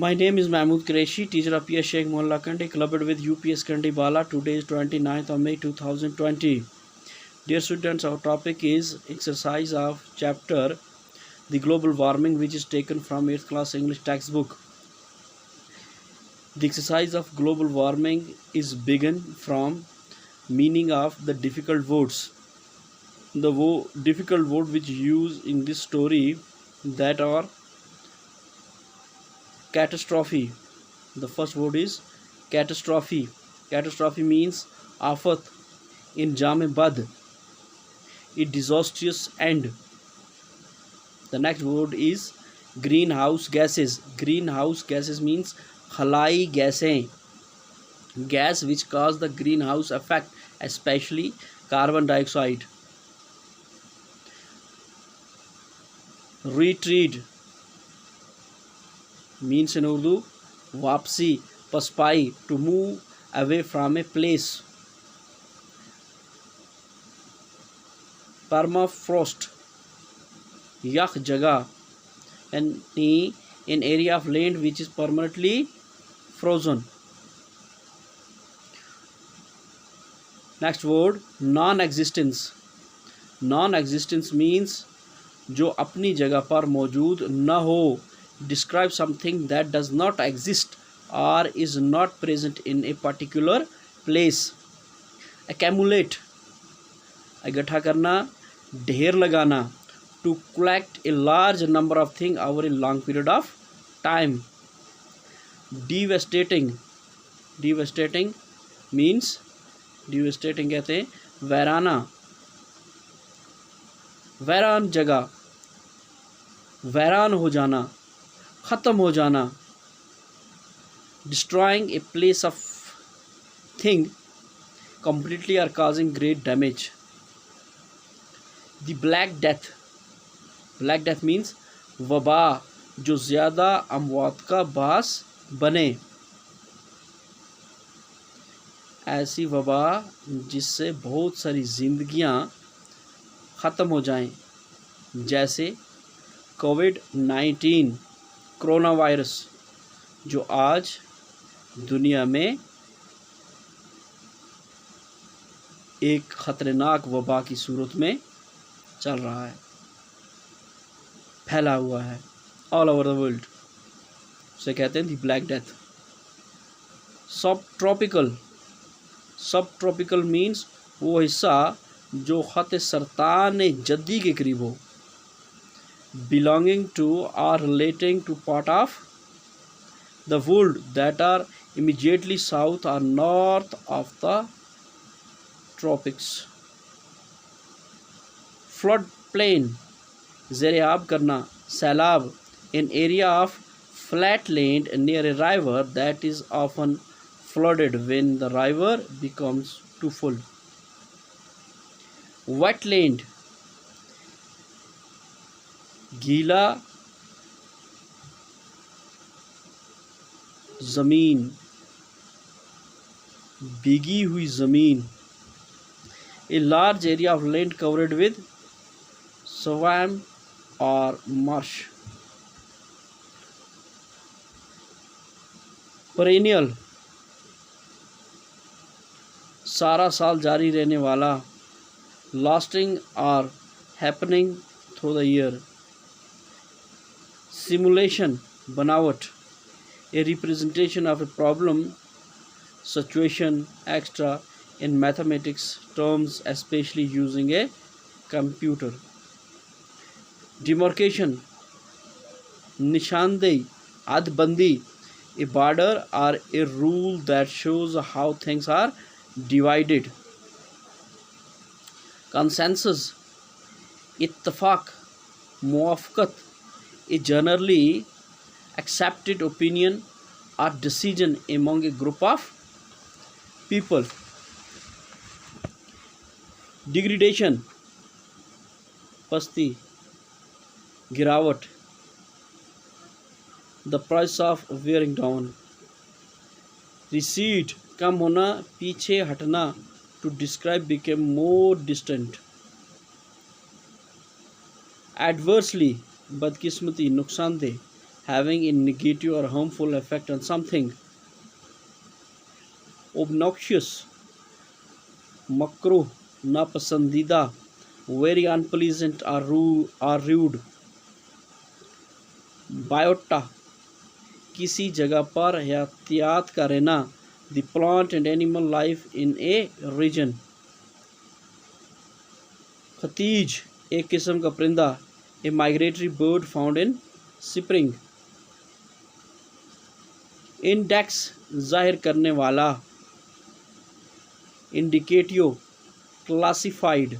My name is Mahmood Qureshi, teacher of PS Sheikh Mohalla Kandi, clubbed with UPS Kandi Bala. Today is 29th of May 2020. Dear students, our topic is exercise of chapter The Global Warming, which is taken from 8th class English textbook. The exercise of global warming is begun from meaning of the difficult words. The difficult word which used in this story that are catastrophe. The first word is catastrophe. Catastrophe means afat, injam bad, a disastrous end. The next word is greenhouse gases. Greenhouse gases means khalai gasein, gas which cause the greenhouse effect, especially carbon dioxide. Retreat means in Urdu wapsi, paspai, to move away from a place. Permafrost, yakh jagah, and an area of land which is permanently frozen. Next word, non-existence. Non-existence means जो अपनी जगह पर मौजूद न हो. Describe something that does not exist or is not present in a particular place. Accumulate, इकट्ठा करना, ढेर लगाना. To collect a large number of things over a long period of time. Devastating. Devastating means, devastating कहते हैं वैराना, वैरान जगह, वैरान हो जाना, ख़त्म हो जाना. Destroying a place of thing completely or causing great damage. The Black Death. Black Death means वबा, जो ज़्यादा अमवात का बास बने. ऐसी वबा जिससे बहुत सारी जिंदगियां ख़त्म हो जाएं, जैसे कोविड-19 कोरोना वायरस, जो आज दुनिया में एक ख़तरनाक वबा की सूरत में चल रहा है, फैला हुआ है ऑल ओवर द वर्ल्ड. उसे कहते हैं द ब्लैक डेथ. सब ट्रॉपिकल. सब ट्रॉपिकल मीन्स वो हिस्सा जो ख़त सरतान जद्दी के करीब हो. Belonging to or relating to part of the world that are immediately south or north of the tropics. Flood plain, ज़ेर-ए-आब करना, सैलाब, an area of flat land near a river that is often flooded when the river becomes too full. Wetland, गीला ज़मीन, भीगी हुई ज़मीन. A large area of land covered with swamp or marsh. Perennial, सारा साल जारी रहने वाला, lasting or happening through the year. Simulation, बनावट, a representation of a problem, situation, etc. in mathematics terms, especially using a computer. Demarcation, निशानदेही, हदबंदी, a border or a rule that shows how things are divided. Consensus, इत्तफाक, मुआफ़क़त, a generally accepted opinion or decision among a group of people. Degradation, पस्ती, गिरावट, the price of wearing down. Recede, कम होना, पीछे हटना, to describe became more distant. Adversely, बदकिस्मती, नुकसानदेह, having a negative or harmful effect on something. Obnoxious, makruh, नापसंदीदा, very unpleasant or rude. Biota, किसी जगह पर एहतियात का रहना, the plant and animal life in a region. खतीज, एक किस्म का परिंदा, a migratory bird found in spring. Index, जाहिर करने वाला, इंडिकेटिव, क्लासिफाइड.